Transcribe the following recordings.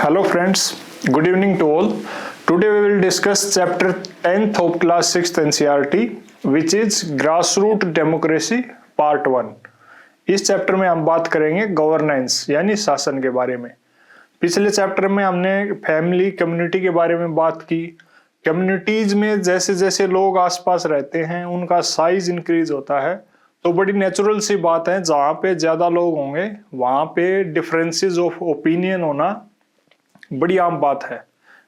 Hello friends, good evening to all. Today we will discuss chapter 10th of class 6th NCERT which is grassroots democracy part 1. इस chapter में हम बात करेंगे governance यानी शासन के बारे में। पिछले चैप्टर में हमने फैमिली कम्युनिटी के बारे में बात की। कम्युनिटीज में जैसे जैसे लोग आसपास रहते हैं उनका साइज इंक्रीज होता है, तो बड़ी नेचुरल सी बात है जहाँ पे ज्यादा लोग होंगे वहां पे डिफरेंसेस ऑफ ओपिनियन होना बड़ी आम बात है।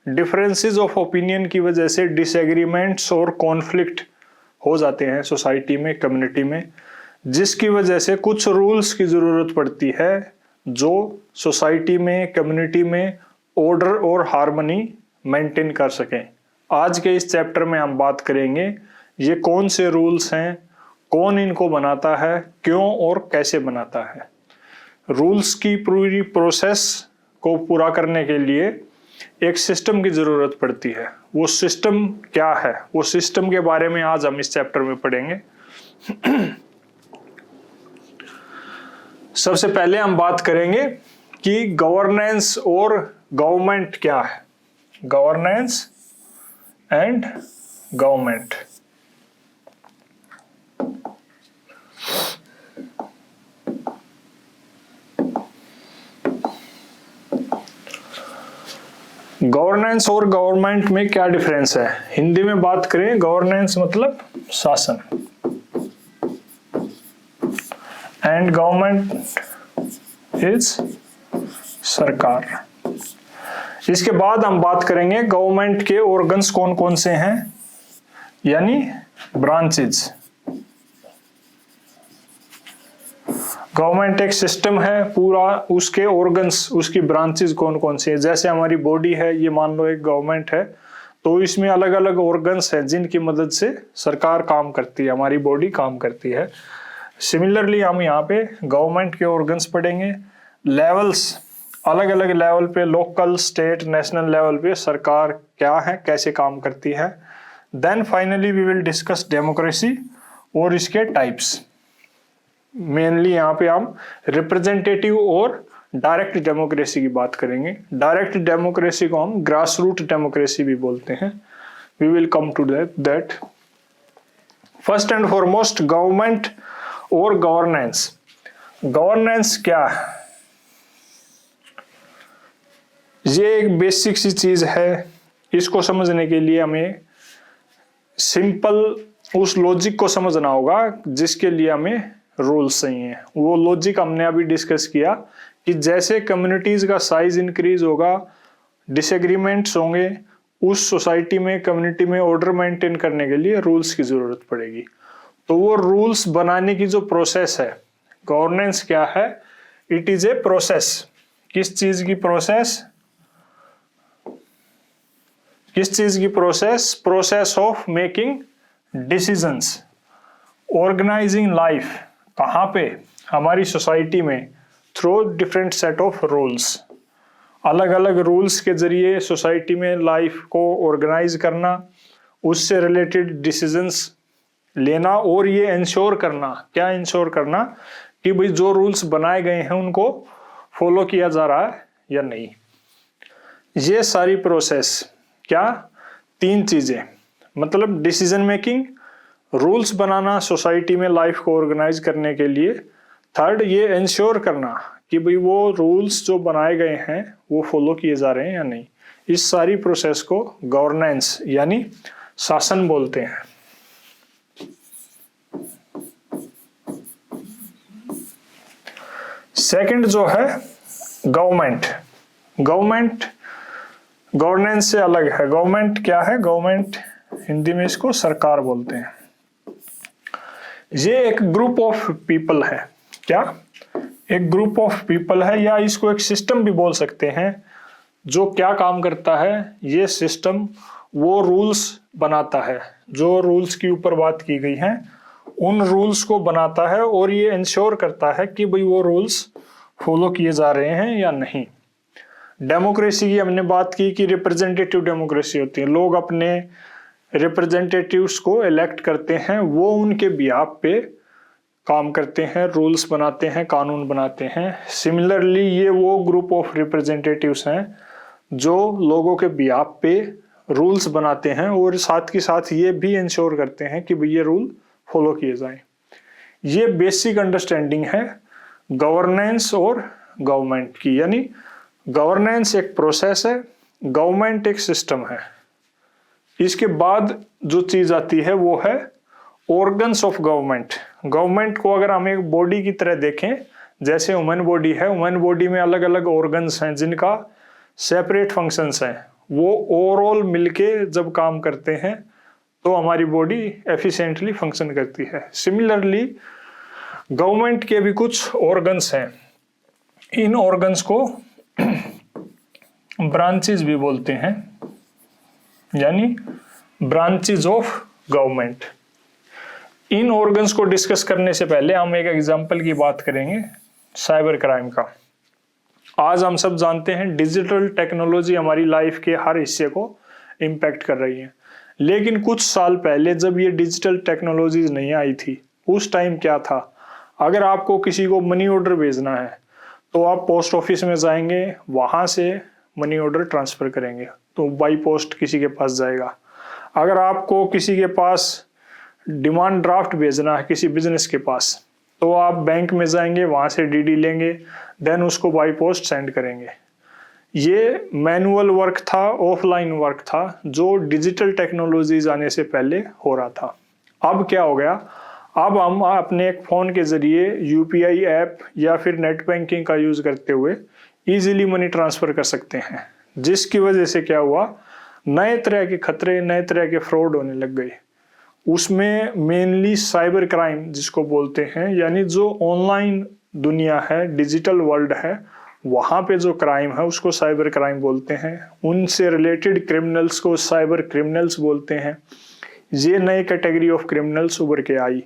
डिफरेंसेस ऑफ ओपिनियन की वजह से डिसएग्रीमेंट्स और कॉन्फ्लिक्ट हो जाते हैं सोसाइटी में, कम्युनिटी में, जिसकी वजह से कुछ रूल्स की जरूरत पड़ती है जो सोसाइटी में, कम्युनिटी में ऑर्डर और हार्मनी मेंटेन कर सकें। आज के इस चैप्टर में हम बात करेंगे ये कौन से रूल्स हैं, कौन इनको बनाता है, क्यों और कैसे बनाता है। रूल्स की पूरी प्रोसेस को पूरा करने के लिए एक सिस्टम की जरूरत पड़ती है। वो सिस्टम क्या है, वो सिस्टम के बारे में आज हम इस चैप्टर में पढ़ेंगे। सबसे पहले हम बात करेंगे कि गवर्नेंस और गवर्नमेंट क्या है। Governance and government. गवर्नेंस और गवर्नमेंट में क्या डिफरेंस है। हिंदी में बात करें, गवर्नेंस मतलब शासन एंड गवर्नमेंट इज सरकार। इसके बाद हम बात करेंगे गवर्नमेंट के ऑर्गन्स कौन कौन से हैं, यानी ब्रांचेज। गवर्नमेंट एक सिस्टम है पूरा, उसके ऑर्गन्स, उसकी ब्रांचेस कौन कौन सी है। जैसे हमारी बॉडी है, ये मान लो एक गवर्नमेंट है, तो इसमें अलग अलग ऑर्गन्स हैं जिनकी मदद से सरकार काम करती है, हमारी बॉडी काम करती है। सिमिलरली हम यहाँ पे गवर्नमेंट के ऑर्गन्स पढ़ेंगे। लेवल्स, अलग अलग लेवल पे, लोकल, स्टेट, नेशनल लेवल पे सरकार क्या है, कैसे काम करती है। Then finally we will discuss democracy और इसके टाइप्स। मेनली यहाँ पे हम रिप्रेजेंटेटिव और डायरेक्ट डेमोक्रेसी की बात करेंगे। डायरेक्ट डेमोक्रेसी को हम ग्रास रूट डेमोक्रेसी भी बोलते हैं। We will come to that. First and foremost, government और गवर्नेंस। गवर्नेंस क्या है? ये एक बेसिक सी चीज है। इसको समझने के लिए हमें सिंपल उस लॉजिक को समझना होगा जिसके लिए हमें रूल्स चाहिए। वो लॉजिक हमने अभी डिस्कस किया कि जैसे कम्युनिटीज का साइज इंक्रीज होगा, डिसएग्रीमेंट्स होंगे, उस सोसाइटी में, कम्युनिटी में ऑर्डर मेंटेन करने के लिए रूल्स की जरूरत पड़ेगी। तो वो रूल्स बनाने की जो प्रोसेस है, गवर्नेंस क्या है? It is a process. किस चीज की प्रोसेस? किस चीज की process? Process of making decisions, organizing life. कहाँ पे? हमारी सोसाइटी में, through different set of rules. अलग अलग रूल्स के जरिए सोसाइटी में लाइफ को ऑर्गेनाइज करना, उससे रिलेटेड डिसीजंस लेना और ये इंश्योर करना, क्या इंश्योर करना कि भाई जो रूल्स बनाए गए हैं उनको फॉलो किया जा रहा है या नहीं। ये सारी प्रोसेस क्या? 3 चीजें, मतलब डिसीजन मेकिंग, रूल्स बनाना सोसाइटी में लाइफ को ऑर्गेनाइज करने के लिए। थर्ड, ये इंश्योर करना कि भाई वो रूल्स जो बनाए गए हैं वो फॉलो किए जा रहे हैं या नहीं। इस सारी प्रोसेस को गवर्नेंस यानी शासन बोलते हैं। सेकंड जो है गवर्नमेंट। गवर्नमेंट गवर्नेंस से अलग है। गवर्नमेंट क्या है? गवर्नमेंट हिंदी में इसको सरकार बोलते हैं। ये एक ग्रुप ऑफ पीपल है। क्या? एक ग्रुप ऑफ पीपल है, या इसको एक सिस्टम भी बोल सकते हैं। जो क्या काम करता है? ये सिस्टम वो रूल्स बनाता है, जो रूल्स की ऊपर बात की गई है उन रूल्स को बनाता है और ये इंश्योर करता है कि भाई वो रूल्स फॉलो किए जा रहे हैं या नहीं। डेमोक्रेसी की हमने बात की कि रिप्रेजेंटेटिव डेमोक्रेसी होती है। लोग अपने रिप्रेजेंटेटिव्स को इलेक्ट करते हैं, वो उनके बिहाफ पे काम करते हैं, रूल्स बनाते हैं, कानून बनाते हैं। सिमिलरली ये वो ग्रुप ऑफ रिप्रेजेंटेटिव्स हैं जो लोगों के बिहाफ पे रूल्स बनाते हैं और साथ के साथ ये भी इंश्योर करते हैं कि भाई ये रूल फॉलो किए जाएं। ये बेसिक अंडरस्टैंडिंग है गवर्नेंस और गवर्नमेंट की। यानी गवर्नेंस एक प्रोसेस है, गवर्नमेंट एक सिस्टम है। इसके बाद जो चीज आती है वो है ऑर्गन्स ऑफ गवर्नमेंट। गवर्नमेंट को अगर हम एक बॉडी की तरह देखें, जैसे ह्यूमन बॉडी है, ह्यूमन बॉडी में अलग अलग ऑर्गन्स हैं जिनका सेपरेट फंक्शंस हैं, वो ओवरऑल मिलके जब काम करते हैं तो हमारी बॉडी एफिशिएंटली फंक्शन करती है। सिमिलरली गवर्नमेंट के भी कुछ ऑर्गन्स हैं, इन ऑर्गन्स को ब्रांचेस भी बोलते हैं, यानी branches of government. In organs को डिस्कस करने से पहले हम एक एग्जांपल की बात करेंगे साइबर क्राइम का। आज हम सब जानते हैं डिजिटल टेक्नोलॉजी हमारी लाइफ के हर हिस्से को इम्पैक्ट कर रही है, लेकिन कुछ साल पहले जब ये डिजिटल टेक्नोलॉजीज नहीं आई थी, उस टाइम क्या था, अगर आपको किसी को मनी ऑर्डर भेजना है तो आप पोस्ट ऑफिस में जाएंगे, वहां से मनी ऑर्डर ट्रांसफर करेंगे तो बाई पोस्ट किसी के पास जाएगा। अगर आपको किसी के पास डिमांड ड्राफ्ट भेजना है किसी बिजनेस के पास, तो आप बैंक में जाएंगे, वहां से डीडी लेंगे, देन उसको बाई पोस्ट सेंड करेंगे। ये मैनुअल वर्क था, ऑफलाइन वर्क था, जो डिजिटल टेक्नोलॉजीज आने से पहले हो रहा था। अब क्या हो गया, अब हम अपने एक फोन के जरिए यूपीआई ऐप या फिर नेट बैंकिंग का यूज करते हुए इजीली मनी ट्रांसफर कर सकते हैं, जिसकी वजह से क्या हुआ, नए तरह के खतरे, नए तरह के फ्रॉड होने लग गए। उसमें मेनली साइबर क्राइम जिसको बोलते हैं, यानी जो ऑनलाइन दुनिया है, डिजिटल वर्ल्ड है, वहां पे जो क्राइम है उसको साइबर क्राइम बोलते हैं। उनसे रिलेटेड क्रिमिनल्स को साइबर क्रिमिनल्स बोलते हैं। ये नए कैटेगरी ऑफ क्रिमिनल्स उभर के आई।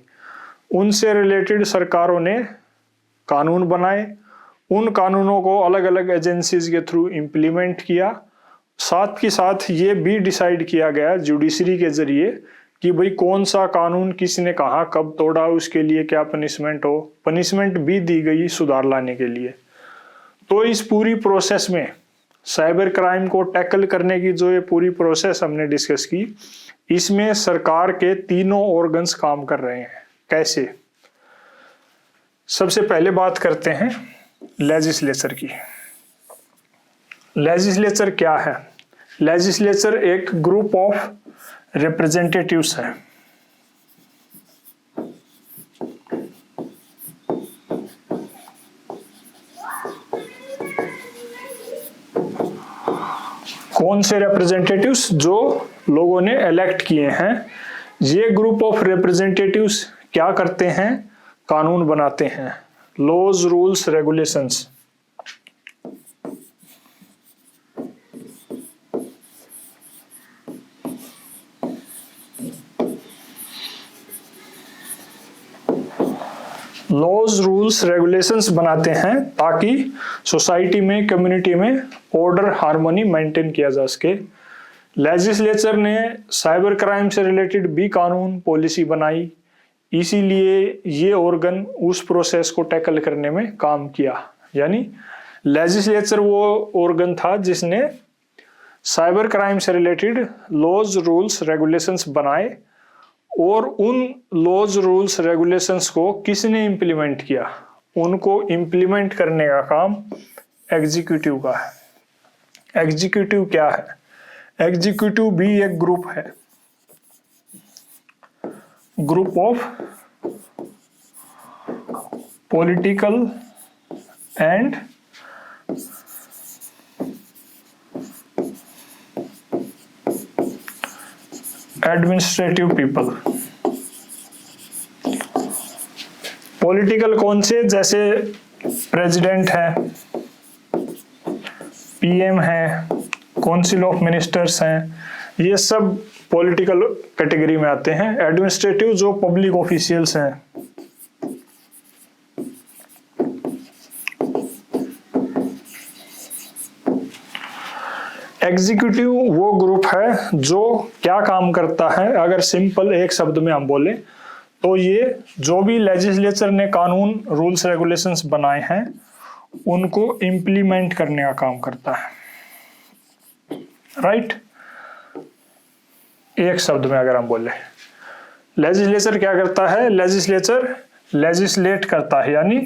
उनसे रिलेटेड सरकारों ने कानून बनाए, उन कानूनों को अलग अलग एजेंसीज के थ्रू इम्प्लीमेंट किया। साथ के साथ ये भी डिसाइड किया गया जुडिशरी के जरिए कि भाई कौन सा कानून किसने कहा कब तोड़ा, उसके लिए क्या पनिशमेंट हो। पनिशमेंट भी दी गई सुधार लाने के लिए। तो इस पूरी प्रोसेस में साइबर क्राइम को टैकल करने की जो ये पूरी प्रोसेस हमने डिस्कस की, इसमें सरकार के तीनों ऑर्गन्स काम कर रहे हैं। कैसे? सबसे पहले बात करते हैं लेजिस्लेचर की। लेजिस्लेचर क्या है? लेजिस्लेचर एक ग्रुप ऑफ रिप्रेजेंटेटिव्स है। कौन से रिप्रेजेंटेटिव्स? जो लोगों ने इलेक्ट किए हैं। ये ग्रुप ऑफ रिप्रेजेंटेटिव्स क्या करते हैं? कानून बनाते हैं, laws, rules, regulations. Laws, rules, regulations बनाते हैं ताकि सोसाइटी में, कम्युनिटी में ऑर्डर, हार्मनी मेंटेन किया जा सके। लेजिस्लेचर ने साइबर क्राइम से रिलेटेड भी कानून, पॉलिसी बनाई, इसीलिए ये ऑर्गन उस प्रोसेस को टैकल करने में काम किया। यानी लेजिस्लेचर वो ऑर्गन था जिसने साइबर क्राइम से रिलेटेड लॉज, रूल्स, रेगुलेशंस बनाए, और उन लॉज, रूल्स, रेगुलेशंस को किसने इंप्लीमेंट किया? उनको इंप्लीमेंट करने का काम एग्जीक्यूटिव का है। एग्जीक्यूटिव क्या है? एग्जीक्यूटिव भी एक ग्रुप है, group of political and administrative people. Political कौन से? जैसे प्रेसिडेंट है, पीएम है, काउंसिल ऑफ मिनिस्टर्स हैं, ये सब पॉलिटिकल कैटेगरी में आते हैं। एडमिनिस्ट्रेटिव जो पब्लिक ऑफिशियल्स हैं। एग्जीक्यूटिव वो ग्रुप है जो क्या काम करता है, अगर सिंपल एक शब्द में हम बोले तो ये जो भी लेजिस्लेचर ने कानून, रूल्स, रेगुलेशंस बनाए हैं उनको इम्प्लीमेंट करने का काम करता है। राइट। एक शब्द में अगर हम बोले, लेजिस्लेचर क्या करता है? लेजिस्लेचर लेजिस्लेट करता है, यानी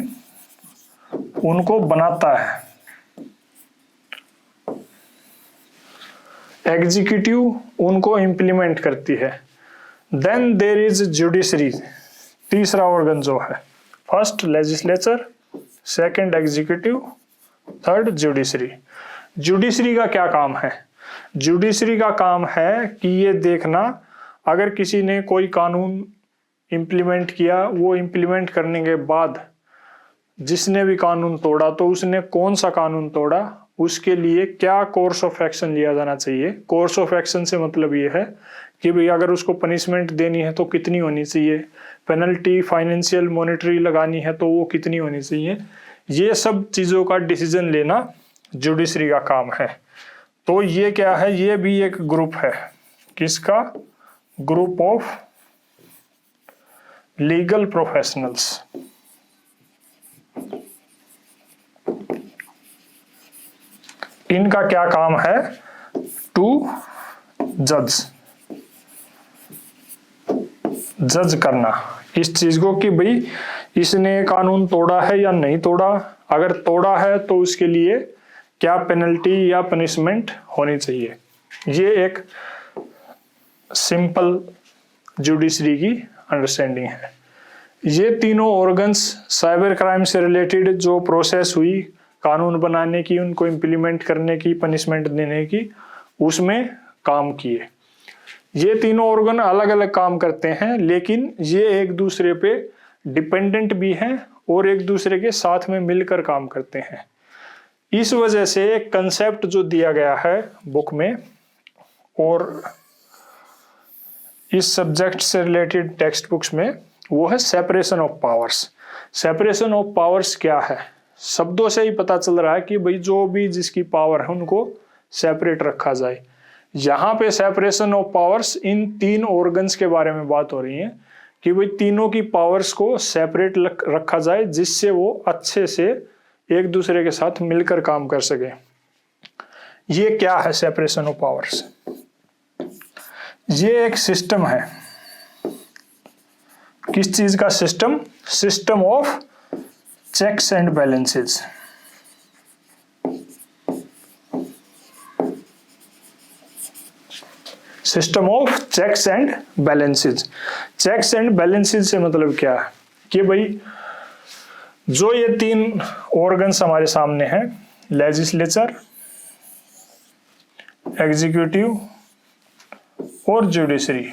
उनको बनाता है। एग्जीक्यूटिव उनको इंप्लीमेंट करती है। देन देयर इज जुडिशरी, तीसरा ऑर्गन जो है, first legislature, second executive, third judiciary. Judiciary का क्या काम है? जुडिशरी का काम है कि ये देखना अगर किसी ने कोई कानून इंप्लीमेंट किया, वो इंप्लीमेंट करने के बाद जिसने भी कानून तोड़ा तो उसने कौन सा कानून तोड़ा, उसके लिए क्या कोर्स ऑफ एक्शन लिया जाना चाहिए। कोर्स ऑफ एक्शन से मतलब ये है कि भाई अगर उसको पनिशमेंट देनी है तो कितनी होनी चाहिए, पेनल्टी फाइनेंशियल मॉनेटरी लगानी है तो वो कितनी होनी चाहिए। ये सब चीज़ों का डिसीजन लेना जुडिशरी का काम है। तो ये क्या है? ये भी एक ग्रुप है। किसका? Group of legal professionals. इनका क्या काम है? टू जज करना इस चीज को कि भाई इसने कानून तोड़ा है या नहीं तोड़ा। अगर तोड़ा है तो उसके लिए क्या पेनल्टी या पनिशमेंट होनी चाहिए। ये एक सिंपल जुडिशरी की अंडरस्टैंडिंग है। ये तीनों ऑर्गन्स साइबर क्राइम से रिलेटेड जो प्रोसेस हुई कानून बनाने की, उनको इम्प्लीमेंट करने की, पनिशमेंट देने की, उसमें काम किए। ये तीनों ऑर्गन अलग अलग काम करते हैं, लेकिन ये एक दूसरे पे डिपेंडेंट भी हैं और एक दूसरे के साथ में मिलकर काम करते हैं। इस वजह से एक कंसेप्ट जो दिया गया है बुक में और इस सब्जेक्ट से रिलेटेड टेक्स्ट बुक्स में, वो है separation of powers. Separation of powers क्या है? शब्दों से ही पता चल रहा है कि भाई जो भी जिसकी पावर है उनको सेपरेट रखा जाए। यहाँ पे सेपरेशन ऑफ पावर्स इन तीन ऑर्गन्स के बारे में बात हो रही है कि भाई तीनों की पावर्स को सेपरेट रखा जाए, जिससे वो अच्छे से एक दूसरे के साथ मिलकर काम कर सके। ये क्या है सेपरेशन ऑफ पावर्स? ये एक सिस्टम है। किस चीज का system? System of checks and balances. System of checks and balances. Checks and balances से मतलब क्या है कि भाई जो ये तीन ऑर्गन्स हमारे सामने हैं, लेजिस्लेचर, एग्जीक्यूटिव और जुडिशरी,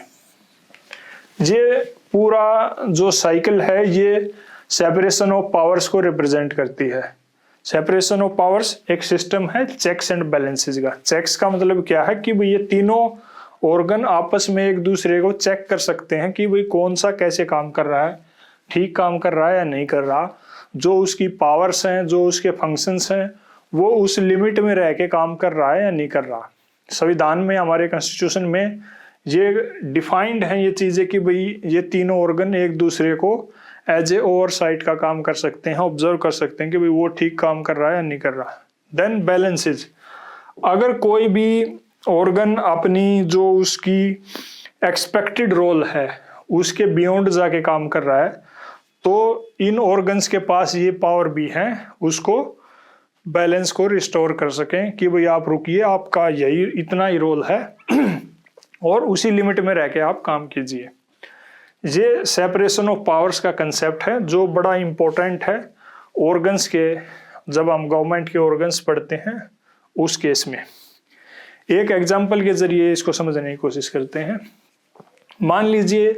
ये पूरा जो साइकिल है ये सेपरेशन ऑफ पावर्स को रिप्रेजेंट करती है। सेपरेशन ऑफ पावर्स एक सिस्टम है चेक्स एंड बैलेंसेस का। चेक्स का मतलब क्या है कि भाई ये तीनों ऑर्गन आपस में एक दूसरे को चेक कर सकते हैं कि भाई कौन सा कैसे काम कर रहा है, ठीक काम कर रहा है या नहीं कर रहा। जो उसकी पावर्स हैं, जो उसके फंक्शंस हैं, वो उस लिमिट में रह के काम कर रहा है या नहीं कर रहा। संविधान में, हमारे कॉन्स्टिट्यूशन में ये डिफाइंड है ये चीजें कि भाई ये तीनों ऑर्गन एक दूसरे को एज ए ओवरसाइट का काम कर सकते हैं, ऑब्जर्व कर सकते हैं कि भाई वो ठीक काम कर रहा है या नहीं कर रहा। देन बैलेंसेज, अगर कोई भी ऑर्गन अपनी जो उसकी एक्सपेक्टेड रोल है उसके बियॉन्ड जाके काम कर रहा है, तो इन ऑर्गन्स के पास ये पावर भी है उसको बैलेंस को रिस्टोर कर सकें कि भाई आप रुकिए, आपका यही इतना ही रोल है और उसी लिमिट में रह के आप काम कीजिए। ये सेपरेशन ऑफ पावर्स का कंसेप्ट है जो बड़ा इंपॉर्टेंट है ऑर्गन्स के, जब हम गवर्नमेंट के ऑर्गन्स पढ़ते हैं उस केस में। एक एग्जांपल के जरिए इसको समझने की कोशिश करते हैं। मान लीजिए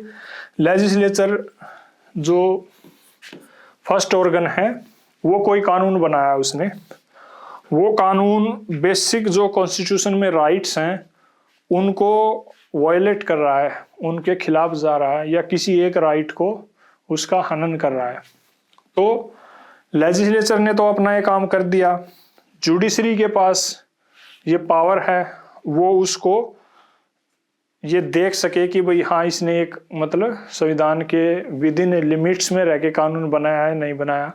लेजिस्लेचर जो फर्स्ट ऑर्गन है वो कोई कानून बनाया उसने, वो कानून बेसिक जो कॉन्स्टिट्यूशन में राइट्स हैं उनको वायलेट कर रहा है, उनके खिलाफ जा रहा है या किसी एक राइट को उसका हनन कर रहा है। तो लेजिस्लेचर ने तो अपना ये काम कर दिया, जुडिशरी के पास ये पावर है वो उसको ये देख सके कि भाई हाँ इसने एक मतलब संविधान के विद इन लिमिट्स में रह के कानून बनाया है नहीं बनाया।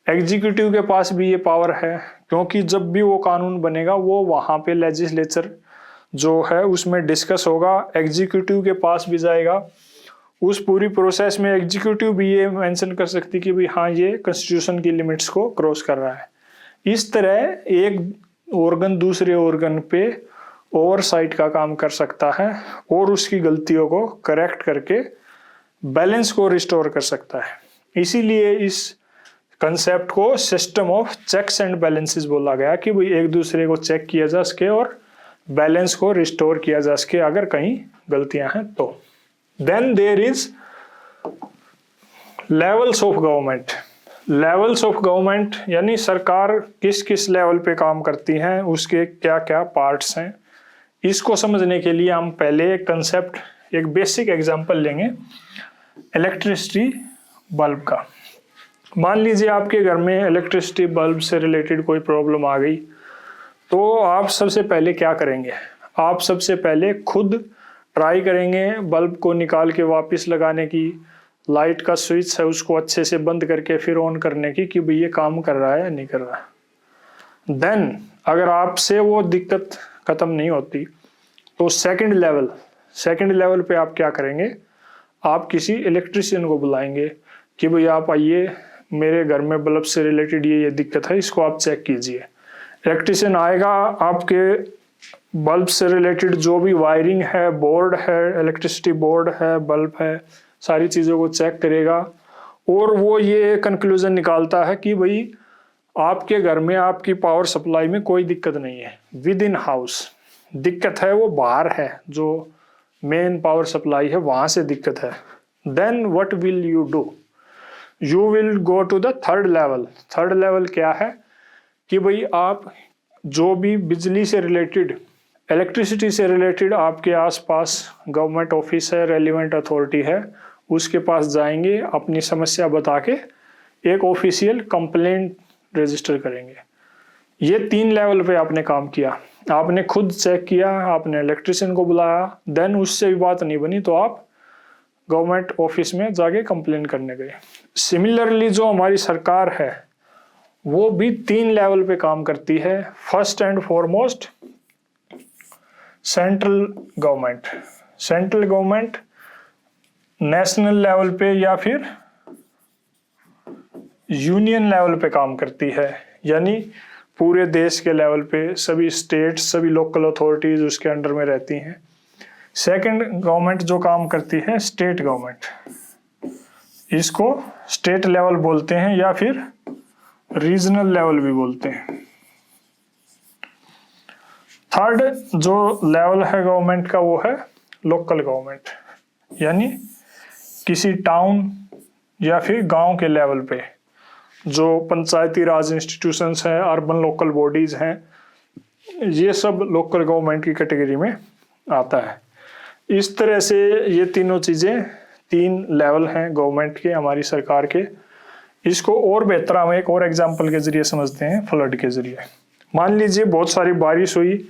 एग्जीक्यूटिव के पास भी ये पावर है, क्योंकि जब भी वो कानून बनेगा वो वहाँ पे लेजिस्लेचर जो है उसमें डिस्कस होगा, एग्जीक्यूटिव के पास भी जाएगा। उस पूरी प्रोसेस में एग्जीक्यूटिव भी ये मेंशन कर सकती कि भाई हाँ ये कॉन्स्टिट्यूशन की लिमिट्स को क्रॉस कर रहा है। इस तरह एक ऑर्गन दूसरे ऑर्गन पे ओवरसाइट का काम कर सकता है और उसकी गलतियों को करेक्ट करके बैलेंस को रिस्टोर कर सकता है। इसीलिए इस कंसेप्ट को system of checks and balances बोला गया कि भाई एक दूसरे को चेक किया जा सके और बैलेंस को रिस्टोर किया जा सके अगर कहीं गलतियां हैं तो। Then there is levels of government. Levels of government यानी सरकार किस किस लेवल पे काम करती है, उसके क्या क्या पार्ट्स हैं। इसको समझने के लिए हम पहले एक कंसेप्ट, एक बेसिक एग्जांपल लेंगे इलेक्ट्रिसिटी बल्ब का। मान लीजिए आपके घर में इलेक्ट्रिसिटी बल्ब से रिलेटेड कोई प्रॉब्लम आ गई, तो आप सबसे पहले क्या करेंगे? आप सबसे पहले खुद ट्राई करेंगे बल्ब को निकाल के वापस लगाने की, लाइट का स्विच है उसको अच्छे से बंद करके फिर ऑन करने की कि भाई ये काम कर रहा है या नहीं कर रहा। देन अगर आपसे वो दिक्कत खत्म नहीं होती तो सेकंड लेवल पे आप क्या करेंगे? आप किसी इलेक्ट्रिशियन को बुलाएंगे कि भाई आप आइए, मेरे घर में बल्ब से रिलेटेड ये दिक्कत है, इसको आप चेक कीजिए। इलेक्ट्रिशियन आएगा, आपके बल्ब से रिलेटेड जो भी वायरिंग है, बोर्ड है, इलेक्ट्रिसिटी बोर्ड है, बल्ब है, सारी चीज़ों को चेक करेगा और वो ये कंक्लूजन निकालता है कि भाई आपके घर में आपकी पावर सप्लाई में कोई दिक्कत नहीं है, विद इन हाउस दिक्कत है, वो बाहर है जो मेन पावर सप्लाई है वहाँ से दिक्कत है। Then what will you do? You will go to the third level. Third level क्या है कि भाई आप जो भी बिजली से रिलेटेड, इलेक्ट्रिसिटी से रिलेटेड आपके आसपास गवर्नमेंट ऑफिस है, रेलिवेंट अथॉरिटी है, उसके पास जाएंगे, अपनी समस्या बता के एक ऑफिशियल कंप्लेंट रजिस्टर करेंगे। ये 3 लेवल पे आपने काम किया। आपने खुद चेक किया, आपने इलेक्ट्रिशियन को बुलाया, देन उससे भी बात नहीं बनी तो आप गवर्नमेंट ऑफिस में जाके कंप्लेन करने गए। सिमिलरली जो हमारी सरकार है वो भी 3 लेवल पे काम करती है। First and foremost central government. Central government national level पे या फिर यूनियन लेवल पे काम करती है, यानी पूरे देश के लेवल पे सभी स्टेट, सभी लोकल अथॉरिटीज उसके अंडर में रहती हैं। सेकंड गवर्नमेंट जो काम करती है स्टेट गवर्नमेंट, इसको स्टेट लेवल बोलते हैं या फिर रीजनल लेवल भी बोलते हैं। थर्ड जो लेवल है गवर्नमेंट का वो है लोकल गवर्नमेंट, यानी किसी टाउन या फिर गांव के लेवल पे जो पंचायती राज इंस्टीट्यूशंस हैं, अर्बन लोकल बॉडीज हैं, ये सब लोकल गवर्नमेंट की कैटेगरी में आता है। इस तरह से ये तीनों चीज़ें 3 लेवल हैं गवर्नमेंट के, हमारी सरकार के। इसको और बेहतर हम एक और एग्जांपल के जरिए समझते हैं, फ्लड के जरिए। मान लीजिए बहुत सारी बारिश हुई,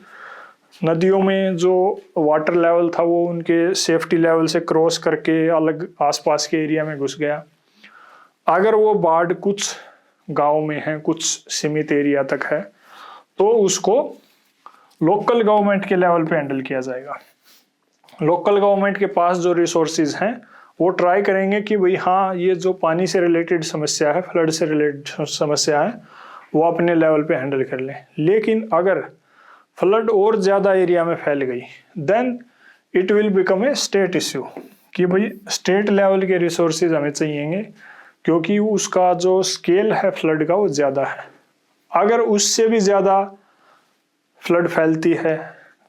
नदियों में जो वाटर लेवल था वो उनके सेफ्टी लेवल से क्रॉस करके अलग आसपास के एरिया में घुस गया। अगर वो बाढ़ कुछ गांव में है, कुछ सीमित एरिया तक है, तो उसको लोकल गवर्नमेंट के लेवल पे हैंडल किया जाएगा। लोकल गवर्नमेंट के पास जो रिसोर्सेज हैं वो ट्राई करेंगे कि भाई हाँ ये जो पानी से रिलेटेड समस्या है, फ्लड से रिलेटेड समस्या है, वो अपने लेवल पे हैंडल कर लें। लेकिन अगर फ्लड और ज़्यादा एरिया में फैल गई then it will become a state issue कि भाई स्टेट लेवल के रिसोर्सेज हमें चाहिएंगे, क्योंकि उसका जो स्केल है फ्लड का वो ज़्यादा है। अगर उससे भी ज़्यादा फ्लड फैलती है,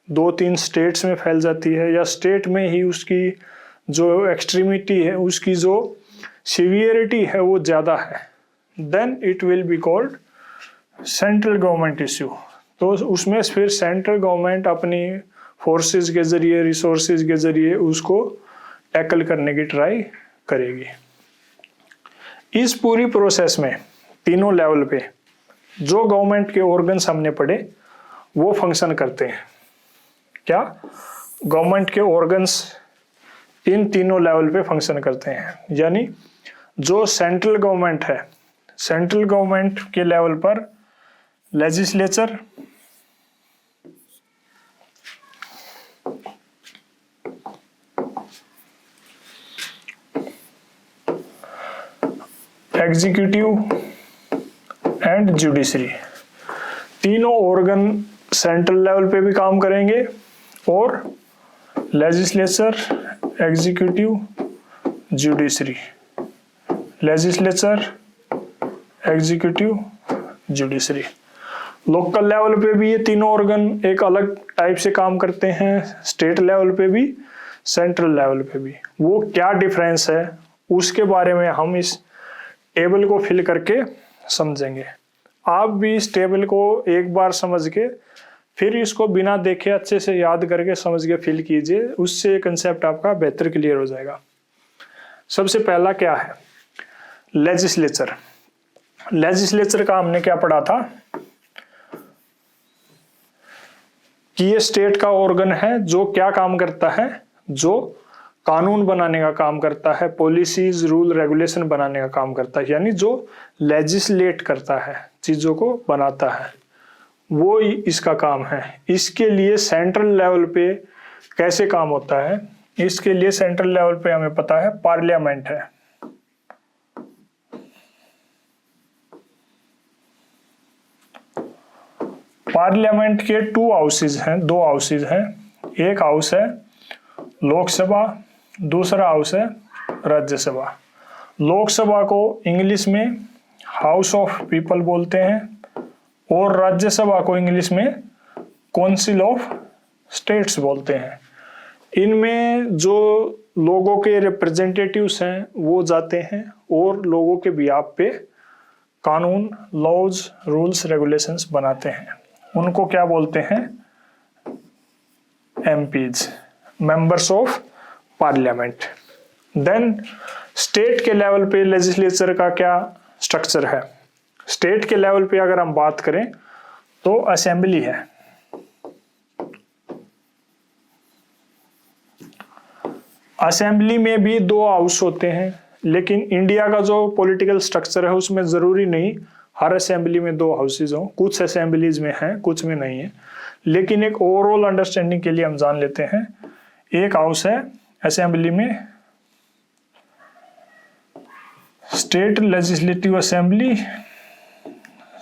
2-3 स्टेट्स में फैल जाती है, या स्टेट में ही उसकी जो एक्सट्रीमिटी है, उसकी जो सीवियरिटी है वो ज़्यादा है, then it will be called central government issue. तो उसमें फिर सेंट्रल गवर्नमेंट अपनी फोर्सेस के ज़रिए, रिसोर्सेज के ज़रिए उसको टैकल करने की ट्राई करेगी। इस पूरी प्रोसेस में तीनों लेवल पे जो गवर्नमेंट के ऑर्गन्स हमने पढ़े वो फंक्शन करते हैं। क्या? गवर्नमेंट के ऑर्गन्स इन तीनों लेवल पे फंक्शन करते हैं। यानी जो सेंट्रल गवर्नमेंट है, सेंट्रल गवर्नमेंट के लेवल पर लेजिस्लेचर, एग्जीक्यूटिव एंड जुडिशरी, तीनों ऑर्गन सेंट्रल लेवल पे भी काम करेंगे और legislature, executive, judiciary, legislature, executive, judiciary. Local level पे भी ये तीनों ऑर्गन एक अलग टाइप से काम करते हैं, स्टेट लेवल पे भी, सेंट्रल लेवल पे भी। वो क्या डिफरेंस है उसके बारे में हम इस टेबल को फिल करके समझेंगे। आप भी इस टेबल को एक बार समझ के फिर इसको बिना देखे अच्छे से याद करके समझ के फिल कीजिए, उससे कंसेप्ट आपका बेहतर क्लियर हो जाएगा। सबसे पहला क्या है? लेजिस्लेचर। लेजिस्लेचर का हमने क्या पढ़ा था कि ये स्टेट का ऑर्गन है जो क्या काम करता है, जो कानून बनाने का काम करता है, पॉलिसीज, रूल, रेगुलेशन बनाने का काम करता है, यानी जो लेजिस्लेट करता है, चीजों को बनाता है, वो इसका काम है। इसके लिए सेंट्रल लेवल पे कैसे काम होता है, इसके लिए सेंट्रल लेवल पे हमें पता है पार्लियामेंट है। पार्लियामेंट के दो हाउसेज हैं। एक हाउस है लोकसभा, दूसरा हाउस है राज्यसभा। लोकसभा को इंग्लिश में हाउस ऑफ पीपल बोलते हैं और राज्यसभा को इंग्लिश में काउंसिल ऑफ स्टेट्स बोलते हैं। इनमें जो लोगों के रिप्रेजेंटेटिव्स हैं वो जाते हैं और लोगों के बिहाफ पे कानून, लॉज, रूल्स, रेगुलेशंस बनाते हैं। उनको क्या बोलते हैं? MPs, members of parliament. Then state के लेवल पे लेजिस्लेचर का क्या स्ट्रक्चर है? स्टेट के लेवल पे अगर हम बात करें तो असेंबली है। असेंबली में भी दो हाउस होते हैं, लेकिन इंडिया का जो पॉलिटिकल स्ट्रक्चर है उसमें जरूरी नहीं हर असेंबली में दो हाउसेज हों। कुछ असेंबलीज में हैं, कुछ में नहीं है, लेकिन एक ओवरऑल अंडरस्टैंडिंग के लिए हम जान लेते हैं। एक हाउस है असेंबली में state legislative assembly,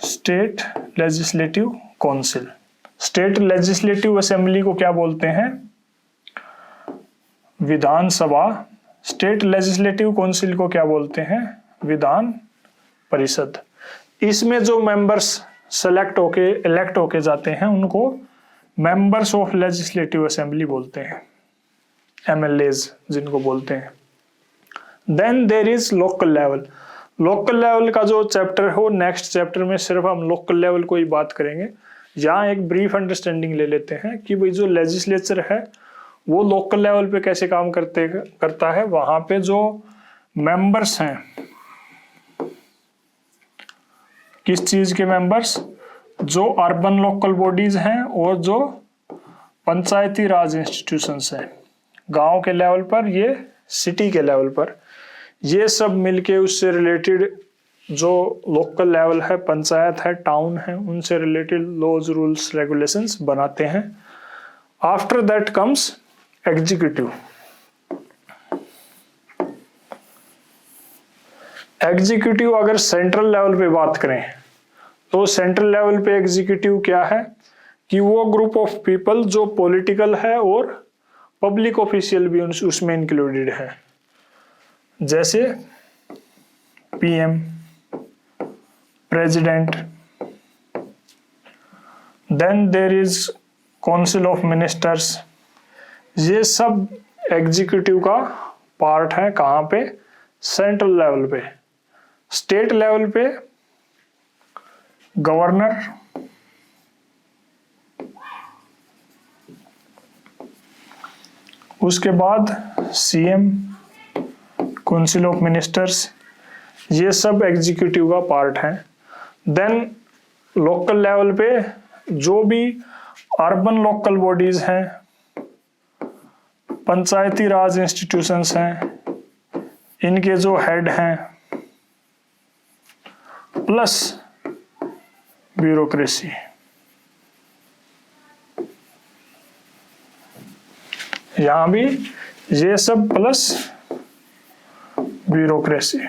state legislative council. State legislative assembly को क्या बोलते हैं? विधानसभा। स्टेट लेजिस्लेटिव काउंसिल को क्या बोलते हैं? विधान परिषद। इसमें जो मेंबर्स इलेक्ट होके जाते हैं उनको मेंबर्स ऑफ लेजिस्लेटिव असेंबली बोलते हैं, एमएलएज जिनको बोलते हैं। Then there is local level. Local level का जो चैप्टर हो, नेक्स्ट चैप्टर में सिर्फ हम लोकल लेवल को ही बात करेंगे। यहाँ एक ब्रीफ अंडरस्टैंडिंग ले लेते हैं कि भाई जो लेजिस्लेचर है वो लोकल लेवल पे कैसे काम करता है। वहां पे जो मेंबर्स हैं, किस चीज के मेंबर्स? जो अर्बन लोकल बॉडीज हैं और जो पंचायती राज इंस्टीट्यूशंस हैं, गांव के लेवल पर, ये सिटी के लेवल पर, ये सब मिलके उससे रिलेटेड जो लोकल लेवल है, पंचायत है, टाउन है, उनसे रिलेटेड लॉज, रूल्स, रेगुलेशंस बनाते हैं। After that comes executive. Executive अगर सेंट्रल लेवल पे बात करें तो सेंट्रल लेवल पे एग्जीक्यूटिव क्या है कि वो ग्रुप ऑफ पीपल जो पॉलिटिकल है और पब्लिक ऑफिशियल भी उसमें इंक्लूडेड है, जैसे PM, president. Then there is council of ministers. ये सब एग्जीक्यूटिव का पार्ट है। कहाँ पे? सेंट्रल लेवल पे। स्टेट लेवल पे गवर्नर, उसके बाद सीएम, काउंसिल ऑफ मिनिस्टर्स, ये सब एग्जीक्यूटिव का पार्ट है। देन लोकल लेवल पे जो भी अर्बन लोकल बॉडीज हैं, पंचायती राज इंस्टीट्यूशंस हैं, इनके जो हेड हैं प्लस ब्यूरोक्रेसी। यहां भी ये सब plus bureaucracy.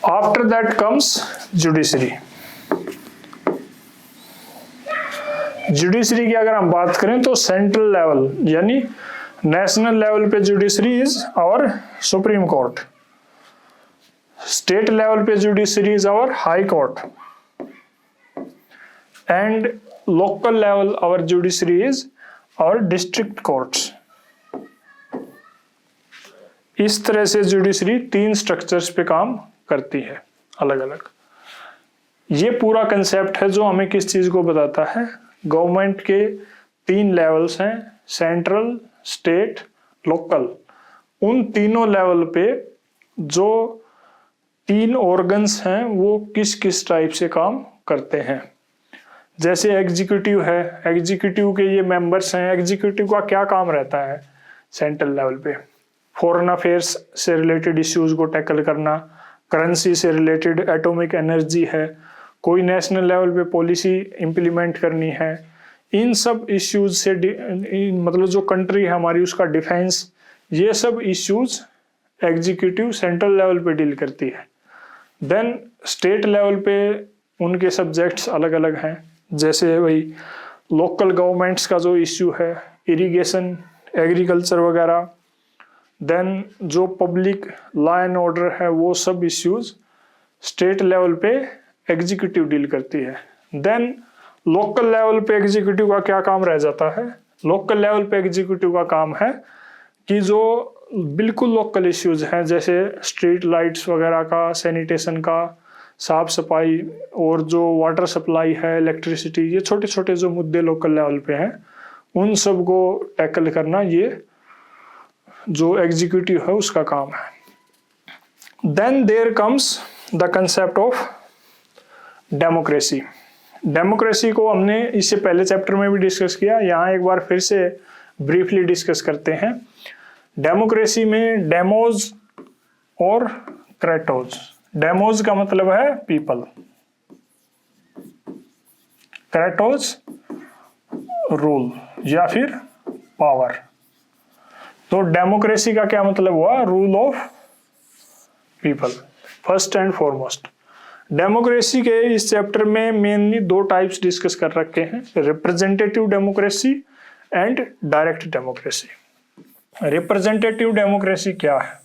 After that comes judiciary. Judiciary की अगर हम बात करें तो सेंट्रल लेवल यानी नेशनल लेवल पे judiciary is our supreme court, state level पे judiciary is our high court, and local level our judiciary is our district courts. इस तरह से जुडिशरी 3 स्ट्रक्चर्स पे काम करती है अलग अलग। ये पूरा कंसेप्ट है जो हमें किस चीज को बताता है, गवर्नमेंट के 3 लेवल्स हैं, सेंट्रल, स्टेट, लोकल। उन तीनों लेवल पे जो 3 ऑर्गन्स हैं वो किस किस टाइप से काम करते हैं। जैसे एग्जीक्यूटिव है, एग्जीक्यूटिव के ये मेंबर्स हैं, एग्जीक्यूटिव का क्या काम रहता है सेंट्रल लेवल पे, फॉरेन अफेयर्स से रिलेटेड इश्यूज को टैकल करना, करेंसी से रिलेटेड, एटॉमिक एनर्जी है, कोई नेशनल लेवल पे पॉलिसी इंप्लीमेंट करनी है, इन सब इश्यूज से मतलब जो कंट्री है हमारी उसका डिफेंस, ये सब इश्यूज एग्जीक्यूटिव सेंट्रल लेवल पे डील करती है। देन स्टेट लेवल पे उनके सब्जेक्ट्स अलग अलग हैं, जैसे वही लोकल गवर्नमेंट्स का जो इश्यू है, इरिगेशन, एग्रीकल्चर वगैरह। देन जो पब्लिक लॉ एंड ऑर्डर है वो सब इश्यूज स्टेट लेवल पे एग्जीक्यूटिव डील करती है। देन लोकल लेवल पे एग्जीक्यूटिव का क्या काम रह जाता है, लोकल लेवल पे एग्जीक्यूटिव का काम है कि जो बिल्कुल लोकल इश्यूज हैं जैसे स्ट्रीट लाइट्स वगैरह का, सैनिटेशन का, साफ सफाई और जो वाटर सप्लाई है, इलेक्ट्रिसिटी, ये छोटे छोटे जो मुद्दे लोकल लेवल पे हैं उन सब को टैकल करना ये जो एग्जीक्यूटिव है उसका काम है। Then there comes the concept of democracy. Democracy को हमने इससे पहले चैप्टर में भी डिस्कस किया, यहाँ एक बार फिर से ब्रीफली डिस्कस करते हैं। डेमोक्रेसी में डेमोज और क्रेटोज। डेमोज का मतलब है पीपल, क्रेटोज रूल या फिर पावर। तो डेमोक्रेसी का क्या मतलब हुआ, rule of people first and foremost. Democracy के इस चैप्टर में मेनली 2 टाइप्स डिस्कस कर रखे हैं, representative democracy and direct democracy. Representative democracy क्या है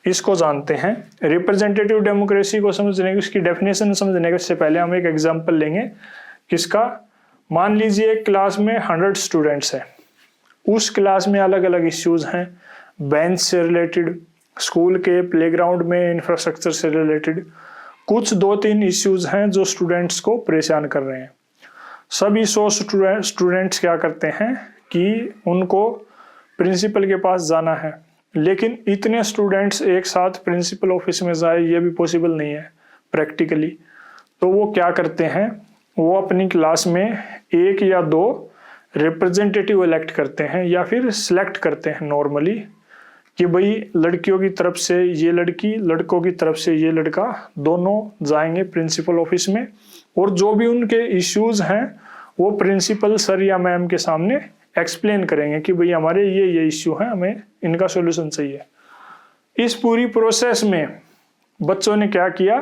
इसको जानते हैं। रिप्रेजेंटेटिव डेमोक्रेसी को समझने की, उसकी डेफिनेशन समझने से पहले हम एक एग्जांपल लेंगे। किसका, मान लीजिए एक क्लास में 100 स्टूडेंट्स हैं, उस क्लास में अलग अलग इश्यूज हैं, बेंच से रिलेटेड, स्कूल के प्लेग्राउंड में इंफ्रास्ट्रक्चर से रिलेटेड, कुछ 2-3 इश्यूज हैं जो स्टूडेंट्स को परेशान कर रहे हैं। सभी 100 स्टूडेंट्स क्या करते हैं कि उनको प्रिंसिपल के पास जाना है, लेकिन इतने स्टूडेंट्स एक साथ प्रिंसिपल ऑफिस में जाए ये भी पॉसिबल नहीं है प्रैक्टिकली। तो वो क्या करते हैं, वो अपनी क्लास में 1 या 2 रिप्रेजेंटेटिव इलेक्ट करते हैं या फिर सिलेक्ट करते हैं नॉर्मली कि भाई लड़कियों की तरफ से ये लड़की, लड़कों की तरफ से ये लड़का, दोनों जाएंगे प्रिंसिपल ऑफिस में और जो भी उनके इश्यूज हैं वो प्रिंसिपल सर या मैम के सामने एक्सप्लेन करेंगे कि भाई हमारे ये इश्यू हैं, हमें इनका सॉल्यूशन चाहिए। इस पूरी प्रोसेस में बच्चों ने क्या किया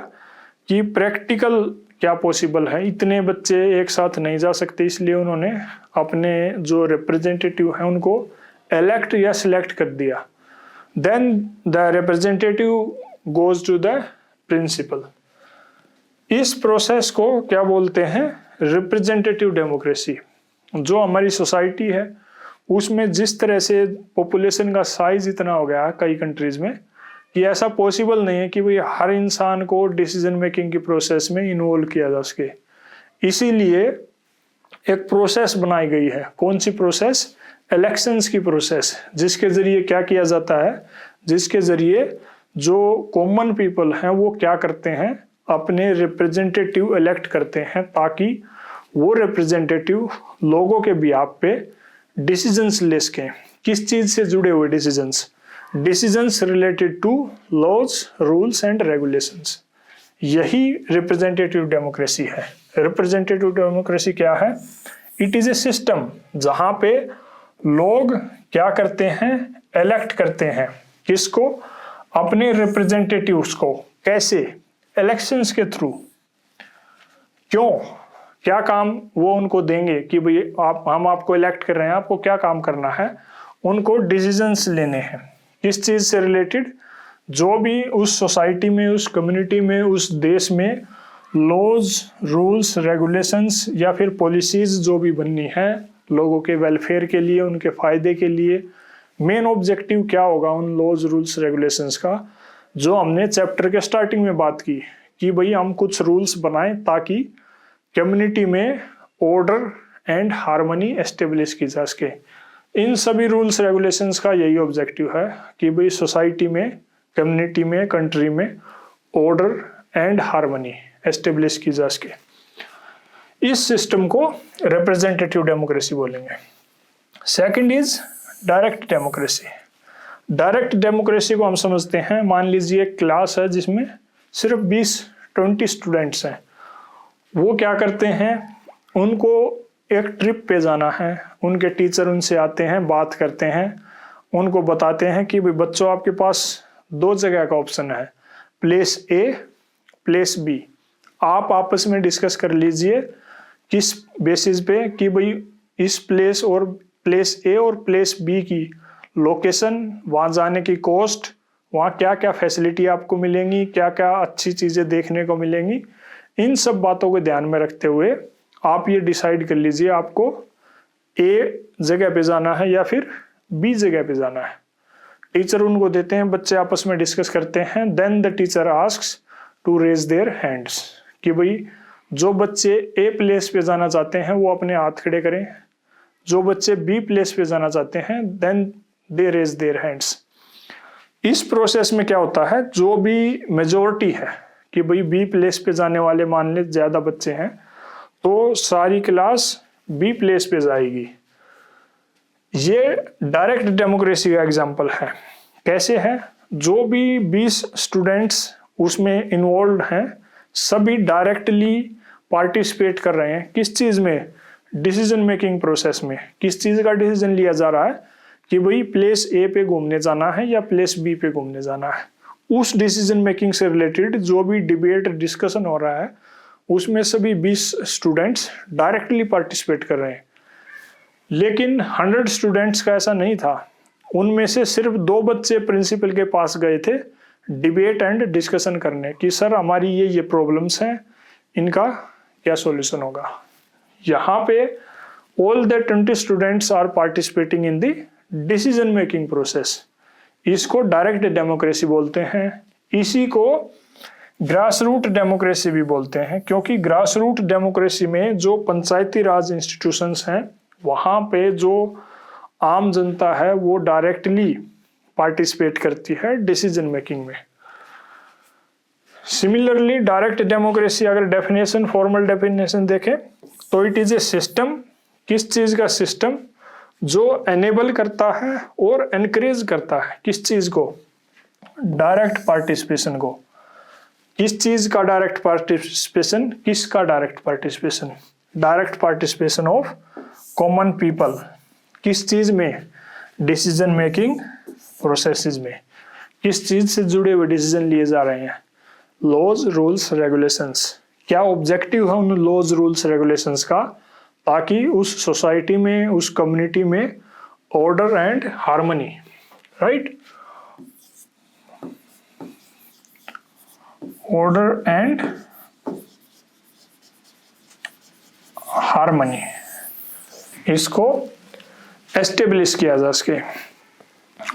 कि प्रैक्टिकल क्या पॉसिबल है, इतने बच्चे एक साथ नहीं जा सकते, इसलिए उन्होंने अपने जो रिप्रेजेंटेटिव हैं उनको इलेक्ट या सिलेक्ट कर दिया। Then the representative goes to the principal. इस प्रोसेस को क्या बोलते हैं, रिप्रेजेंटेटिव डेमोक्रेसी। जो हमारी सोसाइटी है उसमें जिस तरह से पॉपुलेशन का साइज इतना हो गया कई कंट्रीज में कि ऐसा पॉसिबल नहीं है कि भाई हर इंसान को डिसीजन मेकिंग की प्रोसेस में इन्वॉल्व किया जा सके। इसीलिए एक प्रोसेस बनाई गई है। कौन सी प्रोसेस, इलेक्शंस की प्रोसेस, जिसके जरिए क्या किया जाता है, जिसके जरिए जो कॉमन पीपल हैं वो क्या करते हैं, अपने रिप्रेजेंटेटिव इलेक्ट करते हैं ताकि वो रिप्रेजेंटेटिव लोगों के बिहाफ पे डिसीजंस ले सकें, किस चीज से जुड़े हुए decisions? Decisions related to laws, rules and regulations. यही रिप्रेजेंटेटिव डेमोक्रेसी है। रिप्रेजेंटेटिव डेमोक्रेसी क्या है? इट इज ए सिस्टम जहां पे लोग क्या करते हैं? इलेक्ट करते हैं किसको? अपने रिप्रेजेंटेटिव्स को। कैसे? इलेक्शंस के थ्रू। क्यों? क्या काम वो उनको देंगे कि भाई हम आपको इलेक्ट कर रहे हैं, आपको क्या काम करना है? उनको डिसीजंस लेने हैं। किस चीज से रिलेटेड? जो भी उस सोसाइटी में, उस कम्युनिटी में, उस देश में लॉज, रूल्स, रेगुलेशंस या फिर पॉलिसीज जो भी बननी है लोगों के वेलफेयर के लिए, उनके फायदे के लिए। मेन ऑब्जेक्टिव क्या होगा उन लॉज, रूल्स, रेगुलेशंस का? जो हमने चैप्टर के स्टार्टिंग में बात की कि भाई हम कुछ रूल्स बनाएं ताकि कम्युनिटी में ऑर्डर एंड हार्मनी एस्टेब्लिश की जा सके। इन सभी रूल्स रेगुलेशंस का यही ऑब्जेक्टिव है कि भाई सोसाइटी में, कम्युनिटी में, कंट्री में ऑर्डर एंड हार्मनी एस्टेब्लिश की जा सके। इस सिस्टम को रिप्रेजेंटेटिव डेमोक्रेसी बोलेंगे। Second is direct democracy. Direct democracy को हम समझते हैं, मान लीजिए एक क्लास है जिसमें सिर्फ 20-20 स्टूडेंट्स हैं। वो क्या करते हैं? उनको एक ट्रिप पे जाना है, उनके टीचर उनसे आते हैं, बात करते हैं, उनको बताते हैं कि भाई बच्चों आपके पास 2 जगह का ऑप्शन है, प्लेस ए, प्लेस बी। आप आपस में डिस्कस कर लीजिए किस बेसिस पे कि भाई इस प्लेस और प्लेस ए और प्लेस बी की लोकेशन, वहाँ जाने की कॉस्ट, वहाँ क्या क्या फैसिलिटी आपको मिलेंगी, क्या क्या अच्छी चीज़ें देखने को मिलेंगी। इन सब बातों को ध्यान में रखते हुए आप ये डिसाइड कर लीजिए आपको ए जगह पे जाना है या फिर बी जगह पे जाना है। टीचर उनको देते हैं, बच्चे आपस में डिस्कस करते हैं। Then the teacher asks to raise their hands कि भाई जो बच्चे ए प्लेस पे जाना चाहते हैं वो अपने हाथ खड़े करें, जो बच्चे बी प्लेस पे जाना चाहते हैं then they raise their hands. इस प्रोसेस में क्या होता है? जो भी मेजोरिटी है कि भाई बी प्लेस पे जाने वाले मान ले ज्यादा बच्चे हैं तो सारी क्लास बी प्लेस पे जाएगी। ये डायरेक्ट डेमोक्रेसी का एग्जांपल है। कैसे है? जो भी 20 स्टूडेंट्स उसमें इन्वॉल्व हैं सभी डायरेक्टली पार्टिसिपेट कर रहे हैं। किस चीज में? डिसीजन मेकिंग प्रोसेस में। किस चीज का डिसीजन लिया जा रहा है कि भाई प्लेस ए पे घूमने जाना है या प्लेस बी पे घूमने जाना है। उस डिसीजन मेकिंग से रिलेटेड जो भी डिबेट, डिस्कशन हो रहा है उसमें सभी 20 स्टूडेंट्स डायरेक्टली पार्टिसिपेट कर रहे हैं। लेकिन 100 स्टूडेंट्स का ऐसा नहीं था। उनमें से सिर्फ 2 बच्चे प्रिंसिपल के पास गए थे डिबेट एंड डिस्कशन करने कि सर हमारी ये प्रॉब्लम्स हैं, इनका क्या सॉल्यूशन होगा। यहाँ पे all the 20 students are participating in the decision making process. इसको डायरेक्ट डेमोक्रेसी बोलते हैं। इसी को ग्रास रूट डेमोक्रेसी भी बोलते हैं, क्योंकि ग्रास रूट डेमोक्रेसी में जो पंचायती राज इंस्टीट्यूशंस हैं वहाँ पे जो आम जनता है वो डायरेक्टली पार्टिसिपेट करती है डिसीजन मेकिंग में। सिमिलरली डायरेक्ट डेमोक्रेसी अगर डेफिनेशन, फॉर्मल डेफिनेशन देखें तो इट इज ए सिस्टम। किस चीज का सिस्टम? जो एनेबल करता है और एनकरेज करता है किस चीज को? डायरेक्ट पार्टिसिपेशन को। किस चीज का डायरेक्ट पार्टिसिपेशन? किसका direct participation? Direct participation of common people. किस चीज में? डिसीजन मेकिंग प्रोसेसेस में। किस चीज से जुड़े हुए डिसीजन लिए जा रहे हैं? Laws, rules, regulations. क्या ऑब्जेक्टिव है उन लॉज, रूल्स, रेगुलेशंस का? ताकि उस सोसाइटी में, उस कम्युनिटी में order and harmony, right, order and harmony, इसको एस्टेब्लिश किया जा सके।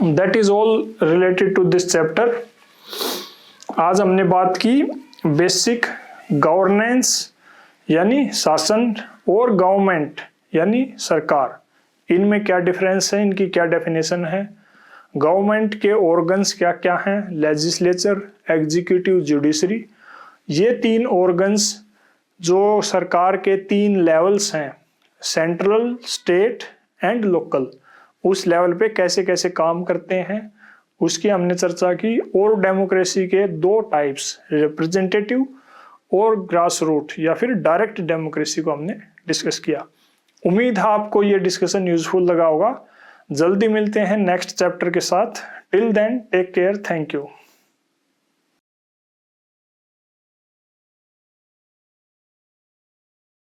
That is all related to this chapter. आज हमने बात की बेसिक गवर्नेंस यानी शासन और गवर्नमेंट यानी सरकार, इनमें क्या डिफरेंस है, इनकी क्या डेफिनेशन है। गवर्नमेंट के ऑर्गन्स क्या क्या हैं? Legislature, executive, judiciary. ये 3 ऑर्गन्स जो सरकार के 3 लेवल्स हैं, सेंट्रल, स्टेट एंड लोकल, उस लेवल पे कैसे कैसे काम करते हैं उसकी हमने चर्चा की। और डेमोक्रेसी के दो टाइप्स, रिप्रेजेंटेटिव और ग्रास रूट या फिर डायरेक्ट डेमोक्रेसी को हमने डिस्कस किया। उम्मीद है आपको ये डिस्कशन यूजफुल लगा होगा। जल्दी मिलते हैं नेक्स्ट चैप्टर के साथ। Till then take care, thank you.